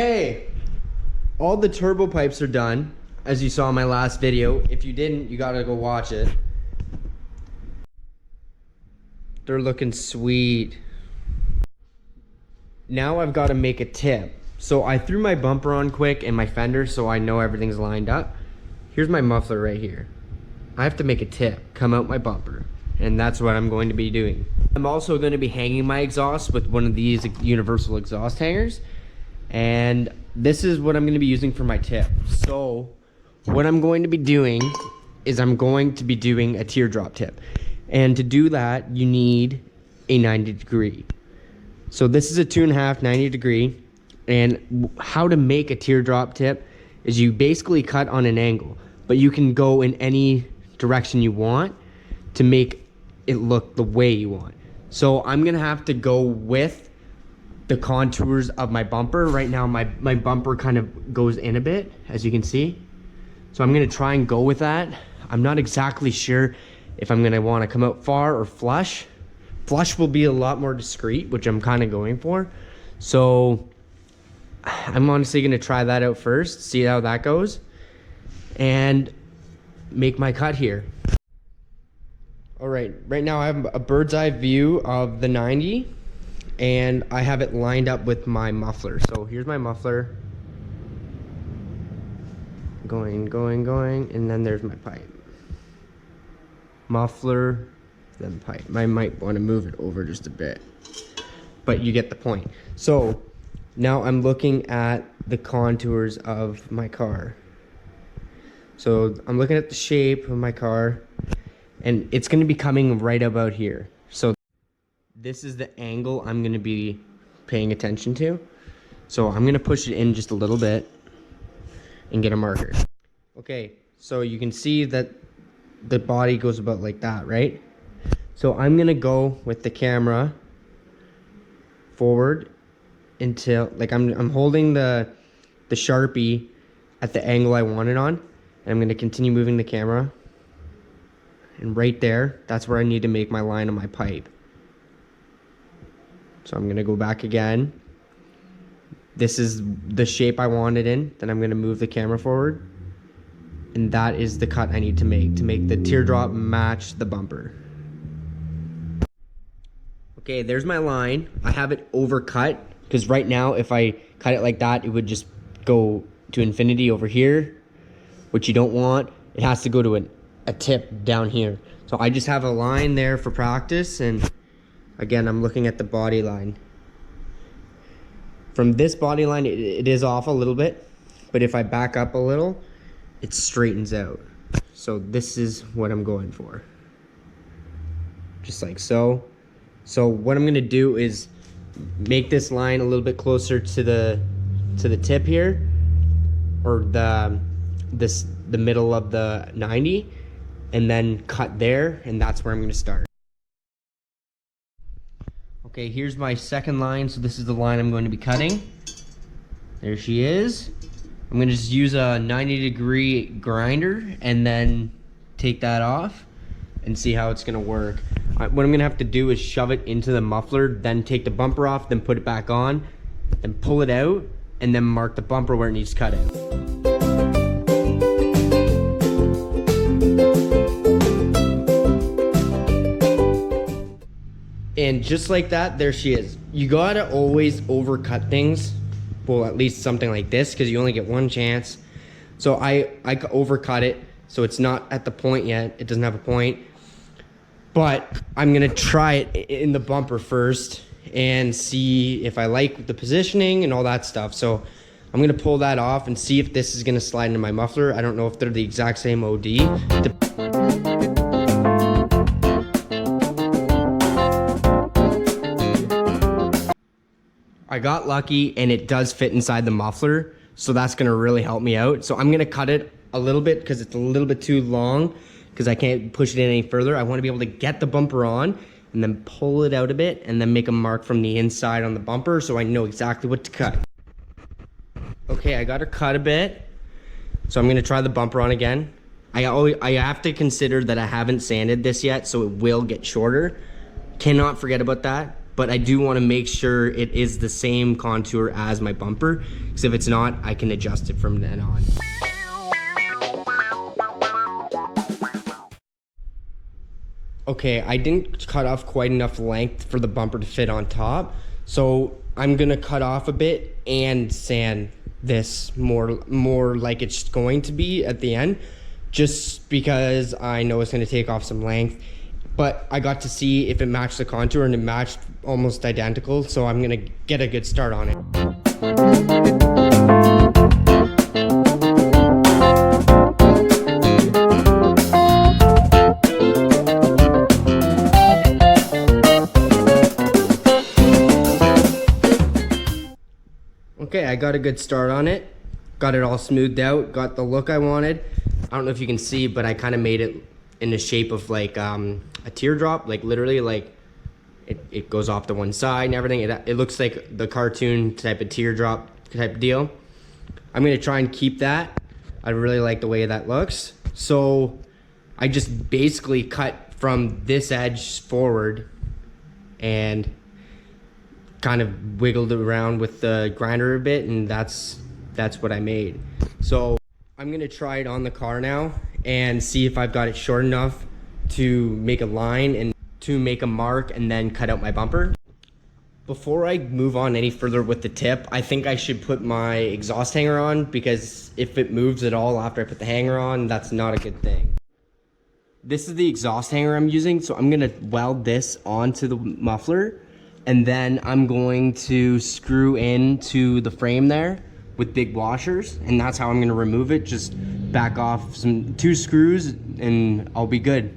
Hey, all the turbo pipes are done, as you saw in my last video. If you didn't, you gotta go watch it. They're looking sweet. Now I've got to make a tip. So I threw my bumper on quick and my fender so I know everything's lined up. Here's my muffler right here. I have to make a tip come out my bumper, and that's what I'm going to be doing. I'm also going to be hanging my exhaust with one of these universal exhaust hangers, and this is what I'm going to be using for my tip. So what I'm going to be doing is I'm going to be doing a teardrop tip, and to do that you need a 90 degree. So this is a 2.5 90 degree, and how to make a teardrop tip is you basically cut on an angle, but you can go in any direction you want to make it look the way you want. So I'm gonna have to go with the contours of my bumper. Right now my bumper kind of goes in a bit, as you can see. So I'm gonna try and go with that. I'm not exactly sure if I'm gonna wanna come out far or flush. Flush will be a lot more discreet, which I'm kind of going for. So I'm honestly gonna try that out first, see how that goes, and make my cut here. All right, right now I have a bird's eye view of the 90, and I have it lined up with my muffler. So here's my muffler. Going, and then there's my pipe. Muffler, then pipe. I might want to move it over just a bit, but you get the point. So now I'm looking at the contours of my car. So I'm looking at the shape of my car, and it's going to be coming right about here. So this is the angle I'm going to be paying attention to. So I'm going to push it in just a little bit and get a marker. Okay, so you can see that the body goes about like that, right? So I'm going to go with the camera forward until, like, I'm holding the Sharpie at the angle I want it on, and I'm going to continue moving the camera. And right there, that's where I need to make my line on my pipe. So I'm going to go back again. This is the shape I want it in. Then I'm going to move the camera forward. And that is the cut I need to make the teardrop match the bumper. Okay, there's my line. I have it overcut, because right now if I cut it like that, it would just go to infinity over here, which you don't want. It has to go to a tip down here. So I just have a line there for practice, and again, I'm looking at the body line. From this body line, it is off a little bit, but if I back up a little, it straightens out. So this is what I'm going for. Just like so. So what I'm gonna do is make this line a little bit closer to the tip here, or the middle of the 90, and then cut there, and that's where I'm gonna start. Okay, here's my second line. So this is the line I'm going to be cutting. There she is. I'm gonna just use a 90 degree grinder and then take that off and see how it's gonna work. What I'm gonna have to do is shove it into the muffler, then take the bumper off, then put it back on, then pull it out, and then mark the bumper where it needs cut out. And just like that, there she is. You gotta always overcut things. Well, at least something like this, because you only get one chance. So I overcut it, so it's not at the point yet. It doesn't have a point. But I'm gonna try it in the bumper first and see if I like the positioning and all that stuff. So I'm gonna pull that off and see if this is gonna slide into my muffler. I don't know if they're the exact same OD. I got lucky and it does fit inside the muffler, so that's gonna really help me out. So I'm gonna cut it a little bit because it's a little bit too long, because I can't push it in any further. I wanna be able to get the bumper on and then pull it out a bit and then make a mark from the inside on the bumper so I know exactly what to cut. Okay, I got her cut a bit. So I'm gonna try the bumper on again. I have to consider that I haven't sanded this yet, so it will get shorter. Cannot forget about that. but I do want to make sure it is the same contour as my bumper, because if it's not, I can adjust it from then on. Okay, I didn't cut off quite enough length for the bumper to fit on top, so I'm gonna cut off a bit and sand this more like it's going to be at the end, just because I know it's gonna take off some length. But I got to see if it matched the contour, and it matched almost identical, so I'm gonna get a good start on it. Okay, I got a good start on it. Got it all smoothed out, got the look I wanted. I don't know if you can see, but I kind of made it in the shape of like a teardrop, like literally like it goes off to one side and everything. It looks like the cartoon type of teardrop type deal. I'm gonna try and keep that. I really like the way that looks. So I just basically cut from this edge forward and kind of wiggled around with the grinder a bit, and that's what I made. So I'm gonna try it on the car now and see if I've got it short enough to make a line and to make a mark and then cut out my bumper. Before I move on any further with the tip, I think I should put my exhaust hanger on, because if it moves at all after I put the hanger on, that's not a good thing. This is the exhaust hanger I'm using, so I'm gonna weld this onto the muffler, and then I'm going to screw into the frame there with big washers, and that's how I'm gonna remove it. Just back off 2 screws and I'll be good.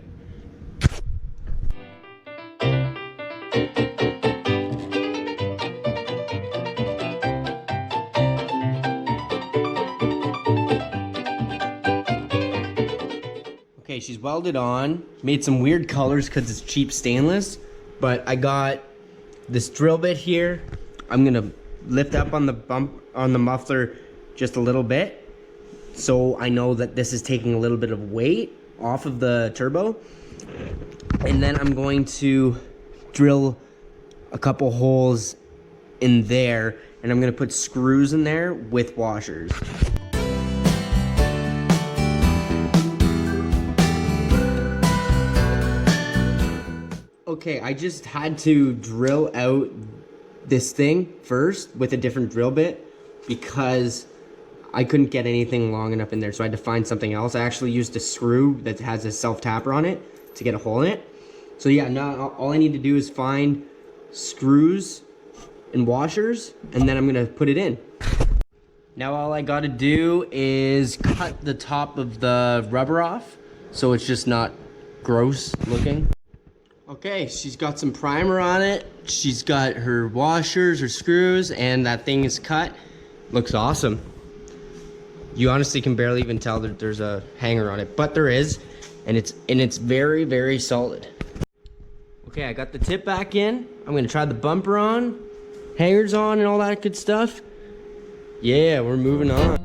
Okay, she's welded on, made some weird colors because it's cheap stainless, but I got this drill bit here. I'm gonna lift up on the muffler just a little bit, so I know that this is taking a little bit of weight off of the turbo. And then I'm going to drill a couple holes in there, and I'm gonna put screws in there with washers. Okay, I just had to drill out this thing first with a different drill bit because I couldn't get anything long enough in there, so I had to find something else. I actually used a screw that has a self-tapper on it to get a hole in it. So yeah, now all I need to do is find screws and washers, and then I'm gonna put it in. Now all I gotta do is cut the top of the rubber off so it's just not gross looking. Okay, she's got some primer on it. She's got her washers, her screws, and that thing is cut. Looks awesome. You honestly can barely even tell that there's a hanger on it, but there is, and it's very, very solid. Okay, I got the tip back in. I'm gonna try the bumper on, hangers on, and all that good stuff. Yeah, we're moving on.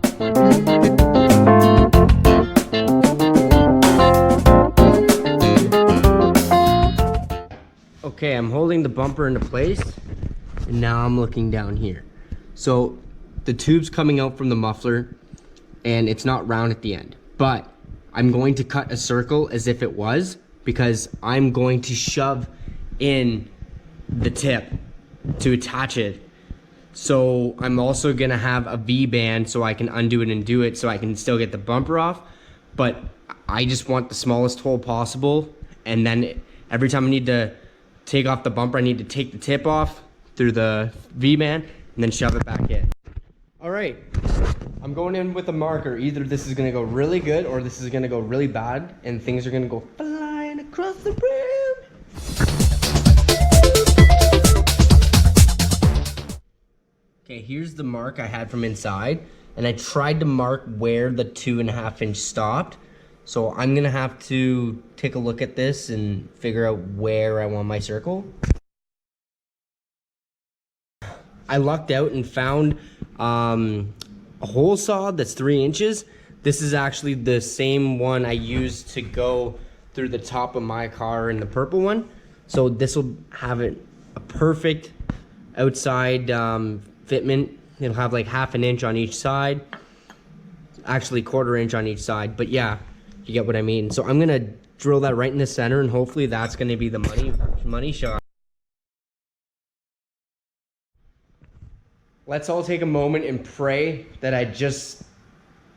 Okay, I'm holding the bumper into place, and now I'm looking down here. So the tube's coming out from the muffler, and it's not round at the end, but I'm going to cut a circle as if it was, because I'm going to shove in the tip to attach it. So I'm also gonna have a V-band so I can undo it and do it so I can still get the bumper off, but I just want the smallest hole possible, and then every time I need to take off the bumper, I need to take the tip off through the V-band and then shove it back in. All right, I'm going in with a marker. Either this is gonna go really good or this is gonna go really bad and things are gonna go flying across the room. Okay, here's the mark I had from inside, and I tried to mark where the 2.5 inch stopped. So I'm gonna have to take a look at this and figure out where I want my circle. I lucked out and found a hole saw that's 3 inches. This is actually the same one I used to go through the top of my car in the purple one. So this will have a perfect outside fitment. It'll have like 1/2 inch on each side. Actually 1/4 inch on each side, but yeah, you get what I mean. So I'm gonna drill that right in the center, and hopefully that's gonna be the money shot. Let's all take a moment and pray that I just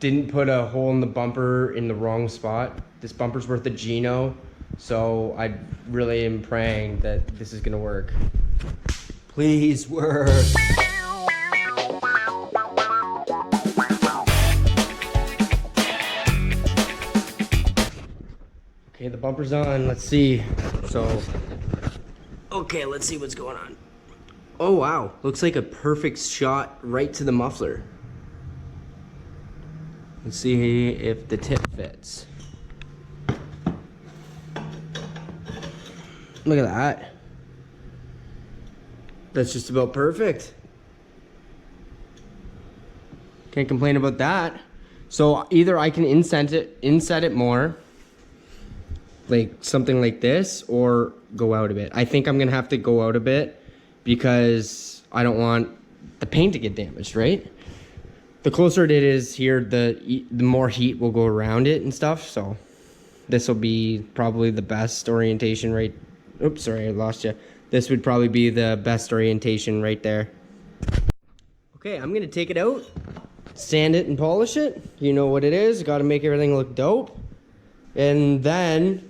didn't put a hole in the bumper in the wrong spot. This bumper's worth a Gino, so I really am praying that this is gonna work. Please work. Okay, the bumper's on. Let's see. Okay, let's see what's going on. Oh wow, looks like a perfect shot right to the muffler. Let's see if the tip fits. Look at that. That's just about perfect. Can't complain about that. So either I can inset it more, like something like this, or go out a bit. I think I'm gonna have to go out a bit because I don't want the paint to get damaged, right? The closer it is here, the more heat will go around it and stuff. So this will be probably the best orientation right. Oops, sorry, I lost you. This would probably be the best orientation right there. Okay, I'm gonna take it out, sand it and polish it. You know what it is, gotta make everything look dope. And then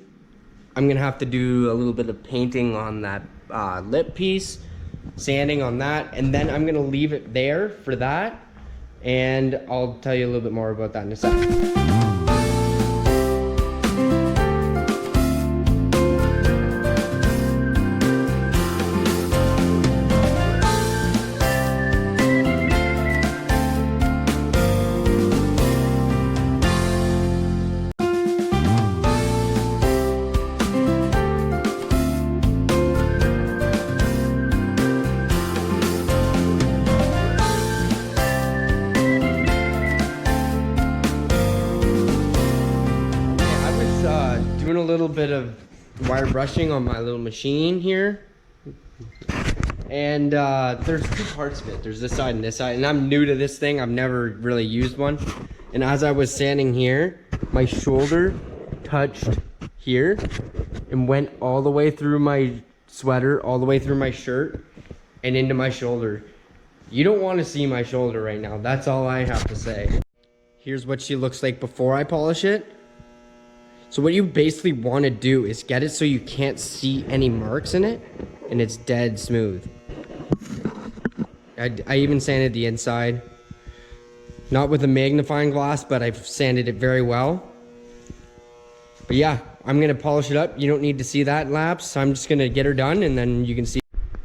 I'm gonna have to do a little bit of painting on that lip piece, sanding on that, and then I'm gonna leave it there for that. And I'll tell you a little bit more about that in a second. Doing a little bit of wire brushing on my little machine here, and there's 2 parts of it. There's this side and this side, and I'm new to this thing. I've never really used one. And as I was sanding here, my shoulder touched here and went all the way through my sweater, all the way through my shirt, and into my shoulder. You don't want to see my shoulder right now. That's all I have to say. Here's what she looks like before I polish it. So what you basically want to do is get it so you can't see any marks in it, and it's dead smooth. I even sanded the inside. Not with a magnifying glass, but I've sanded it very well. But yeah, I'm gonna polish it up. You don't need to see that lapse. So I'm just gonna get her done, and then you can see.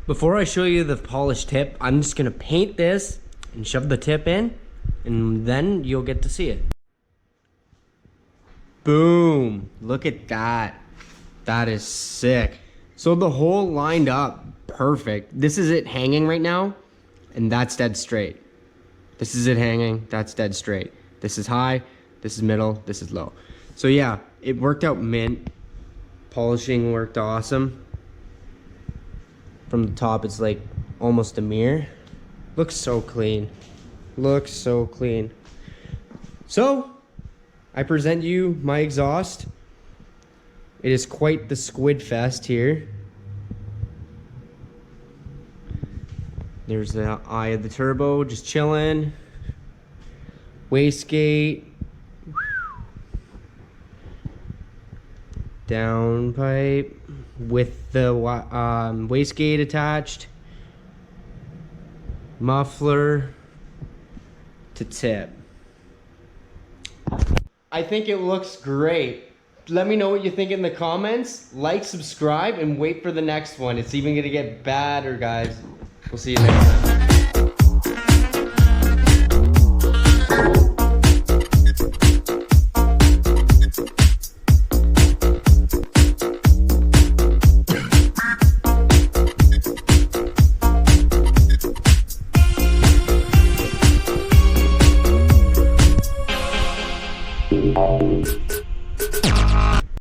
Before I show you the polished tip, I'm just gonna paint this and shove the tip in, and then you'll get to see it. Boom, look at that. That is sick. So the hole lined up perfect. This is it hanging right now, and that's dead straight. This is it hanging, that's dead straight. This is high, this is middle, this is low. So yeah, it worked out mint. Polishing worked awesome. From the top, it's like almost a mirror. Looks so clean. Looks so clean. So, I present you my exhaust. It is quite the squid fest here. There's the eye of the turbo, just chilling. Wastegate. Downpipe with the wastegate attached. Muffler to tip. I think it looks great. Let me know what you think in the comments. Like, subscribe, and wait for the next one. It's even gonna get better, guys. We'll see you next time.